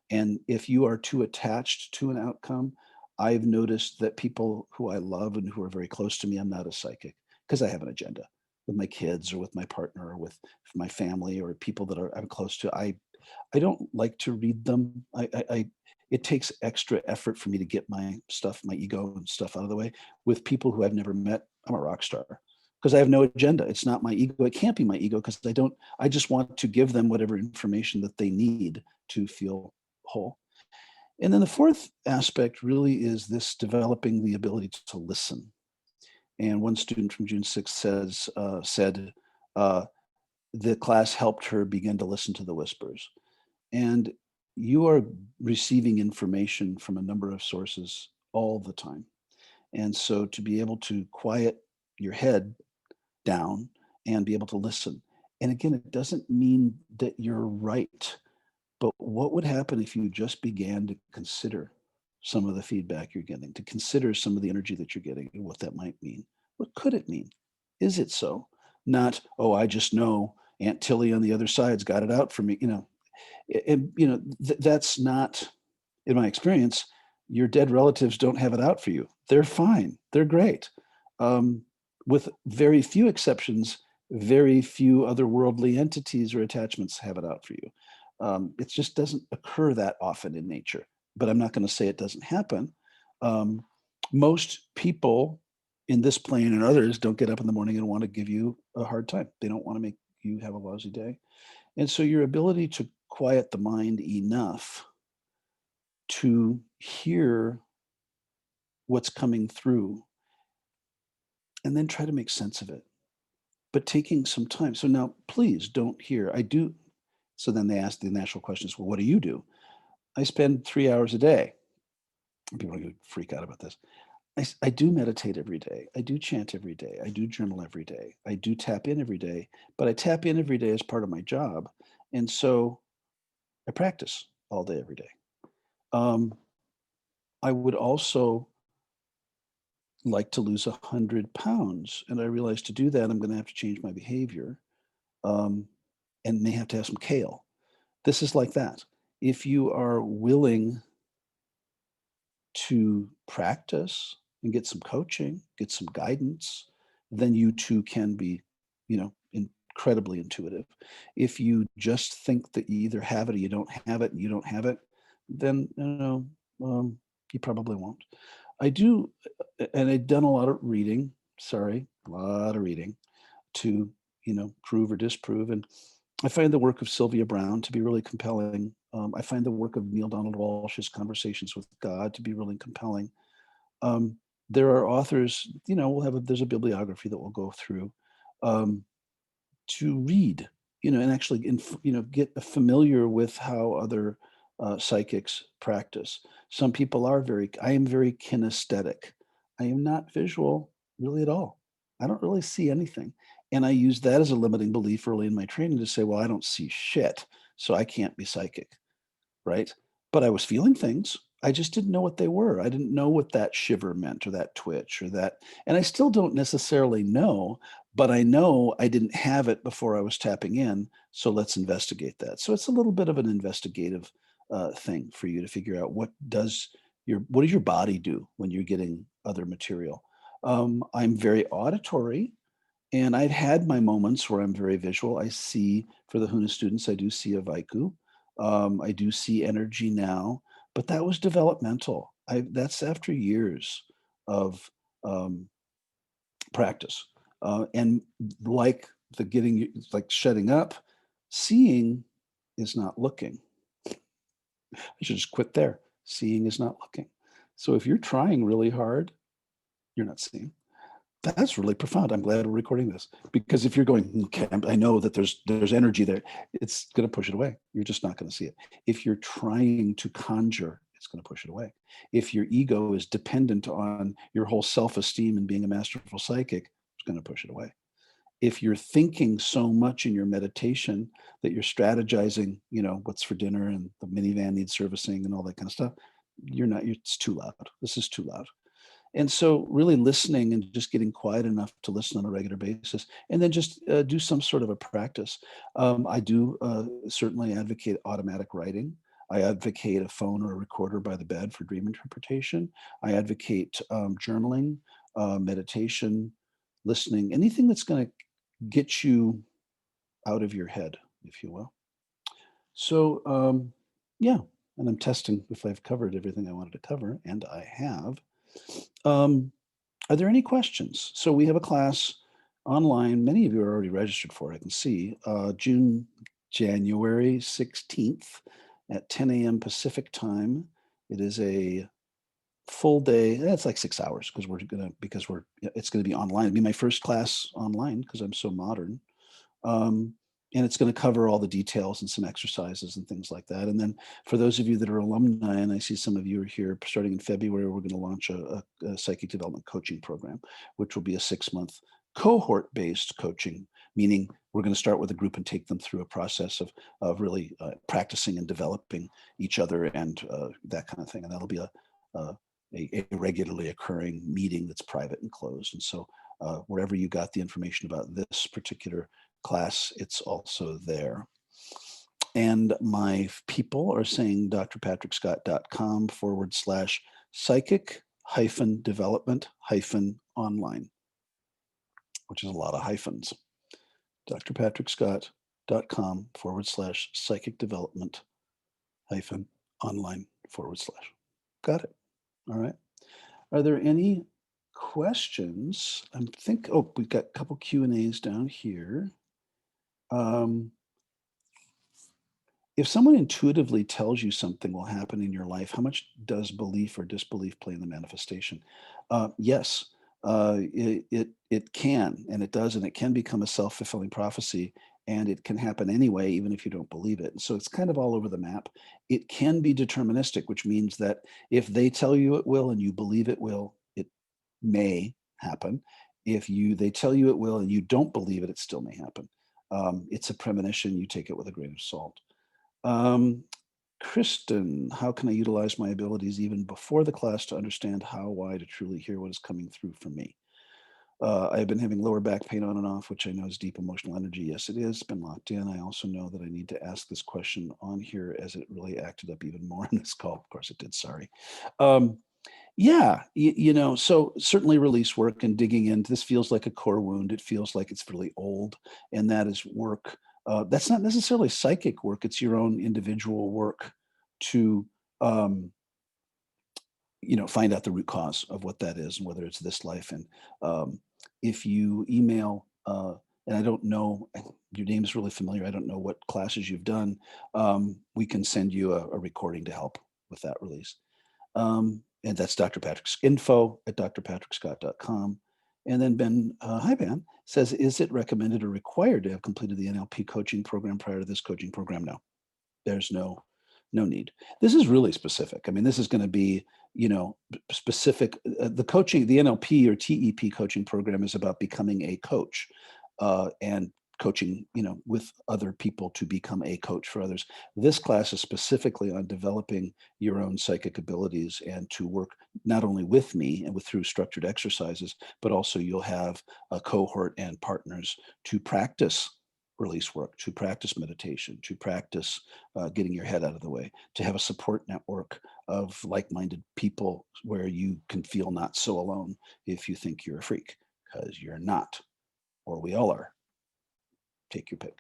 And if you are too attached to an outcome, I've noticed that people who I love and who are very close to me, I'm not a psychic because I have an agenda with my kids or with my partner or with my family or people that I'm close to. I don't like to read them. It takes extra effort for me to get my stuff, my ego and stuff out of the way. With people who I've never met, I'm a rock star because I have no agenda. It's not my ego. It can't be my ego because I just want to give them whatever information that they need to feel whole. And then the fourth aspect really is this developing the ability to listen. And one student from June 6th said the class helped her begin to listen to the whispers. And you are receiving information from a number of sources all the time. And so to be able to quiet your head down and be able to listen. And again, it doesn't mean that you're right, but what would happen if you just began to consider some of the feedback you're getting, to consider some of the energy that you're getting and what that might mean? What could it mean? Is it so? Not, oh, I just know Aunt Tilly on the other side's got it out for me. That's not, in my experience, your dead relatives don't have it out for you. They're fine. They're great. With very few exceptions, very few otherworldly entities or attachments have it out for you. It just doesn't occur that often in nature, but I'm not going to say it doesn't happen. Most people in this plane and others don't get up in the morning and want to give you a hard time. They don't want to make you have a lousy day. And so your ability to quiet the mind enough to hear what's coming through and then try to make sense of it, but taking some time. So now please don't hear, I do. So then they ask the natural questions, well, what do you do? I spend 3 hours a day. People are going to freak out about this. I do meditate every day. I do chant every day. I do journal every day. I do tap in every day, but I tap in every day as part of my job. And so I practice all day, every day. I would also like to lose 100 pounds. And I realized to do that, I'm going to have to change my behavior, um, and may have to have some kale. This is like that. If you are willing to practice and get some coaching, get some guidance, then you too can be, incredibly intuitive. If you just think that you either have it or you don't have it, and you don't have it, then you probably won't. I do, and I've done a lot of reading. Sorry, a lot of reading to prove or disprove. And I find the work of Sylvia Browne to be really compelling. I find the work of Neil Donald Walsh's Conversations with God to be really compelling. Um, there are authors, there's a bibliography that we'll go through um, to read, and actually, get familiar with how other psychics practice. Some people I am very kinesthetic. I am not visual really at all. I don't really see anything. And I use that as a limiting belief early in my training to say, well, I don't see shit, so I can't be psychic, right? But I was feeling things. I just didn't know what they were. I didn't know what that shiver meant or that twitch or that. And I still don't necessarily know, but I know I didn't have it before I was tapping in. So let's investigate that. So it's a little bit of an investigative thing for you to figure out what does your body do when you're getting other material. I'm very auditory, and I've had my moments where I'm very visual. I see, for the Huna students, I do see a Vaiku. I do see energy now, but that was developmental. That's after years of um, practice. And like like shutting up, seeing is not looking. I should just quit there. Seeing is not looking. So if you're trying really hard, you're not seeing. That's really profound. I'm glad we're recording this, because if you're going, okay, I know that there's energy there, it's going to push it away. You're just not going to see it. If you're trying to conjure, it's going to push it away. If your ego is dependent on your whole self-esteem and being a masterful psychic, it's going to push it away. If you're thinking so much in your meditation that you're strategizing, what's for dinner and the minivan needs servicing and all that kind of stuff, it's too loud. This is too loud. And so really listening and just getting quiet enough to listen on a regular basis, and then just do some sort of a practice. I do certainly advocate automatic writing. I advocate a phone or a recorder by the bed for dream interpretation. I advocate journaling, meditation, listening, anything that's going to get you out of your head, if you will. So, yeah, and I'm testing if I've covered everything I wanted to cover, and I have. Um, are there any questions? So we have a class online. Many of you are already registered for it, I can see. January 16th at 10 a.m. Pacific time. It is a full day. It's like 6 hours it's gonna be online. It'll be my first class online because I'm so modern. Um, and it's going to cover all the details and some exercises and things like that. And then for those of you that are alumni, and I see some of you are here, starting in February, we're going to launch a psychic development coaching program, which will be a 6-month cohort-based coaching, meaning we're going to start with a group and take them through a process of really practicing and developing each other and that kind of thing. And that'll be a regularly occurring meeting that's private and closed. And so wherever you got the information about this particular class, it's also there. And my people are saying drpatrickscott.com/psychic development online, which is a lot of hyphens. drpatrickscott.com/psychic development online / Got it. All right. Are there any questions? We've got a couple Q&As down here. If someone intuitively tells you something will happen in your life, how much does belief or disbelief play in the manifestation? Yes, it can, and it does, and it can become a self-fulfilling prophecy, and it can happen anyway, even if you don't believe it. So it's kind of all over the map. It can be deterministic, which means that if they tell you it will and you believe it will, it may happen. If they tell you it will and you don't believe it, it still may happen. It's a premonition. You take it with a grain of salt. Kristen, how can I utilize my abilities even before the class to understand how, why, to truly hear what is coming through for me? I've been having lower back pain on and off, which I know is deep emotional energy. Yes, it is. It's been locked in. I also know that I need to ask this question on here as it really acted up even more in this call. Of course it did. Sorry. Yeah, so certainly release work and digging into this feels like a core wound. It feels like it's really old, and that is work. That's not necessarily psychic work. It's your own individual work to um, find out the root cause of what that is and whether it's this life. And if you email, and I don't know, your name is really familiar. I don't know what classes you've done. We can send you a recording to help with that release. And that's Dr. Patrick's info at drpatrickscott.com. And then Ben, hi Ben, says, is it recommended or required to have completed the NLP coaching program prior to this coaching program? No, there's no need. This is really specific. I mean, this is going to be, specific. The coaching, the NLP or TEP coaching program is about becoming a coach and coaching, with other people to become a coach for others. This class is specifically on developing your own psychic abilities and to work not only with me and through structured exercises, but also you'll have a cohort and partners to practice release work, to practice meditation, to practice getting your head out of the way, to have a support network of like-minded people where you can feel not so alone if you think you're a freak, because you're not, or we all are. Take your pick.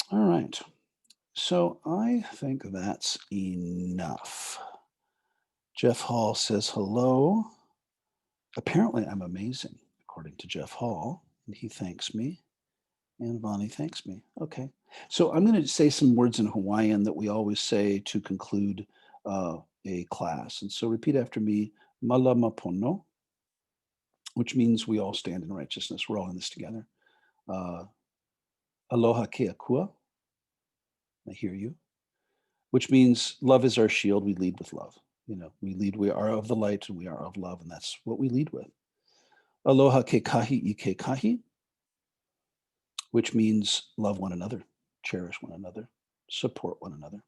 All right. So I think that's enough. Jeff Hall says hello. Apparently I'm amazing, according to Jeff Hall, and he thanks me. And Vonnie thanks me. Okay. So I'm going to say some words in Hawaiian that we always say to conclude a class. And so repeat after me, malama pono, which means we all stand in righteousness. We're all in this together. Aloha ke akua, I hear you, which means love is our shield. We lead with love. We are of the light and we are of love, and that's what we lead with. Aloha ke kahi I ke kahi, which means love one another, cherish one another, support one another.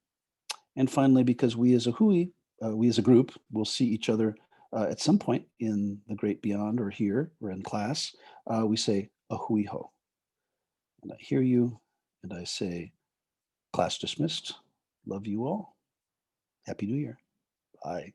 And finally, because we as a hui, we as a group, will see each other at some point in the great beyond or here or in class, we say a hui ho. And I hear you, and I say, class dismissed. Love you all. Happy New Year. Bye.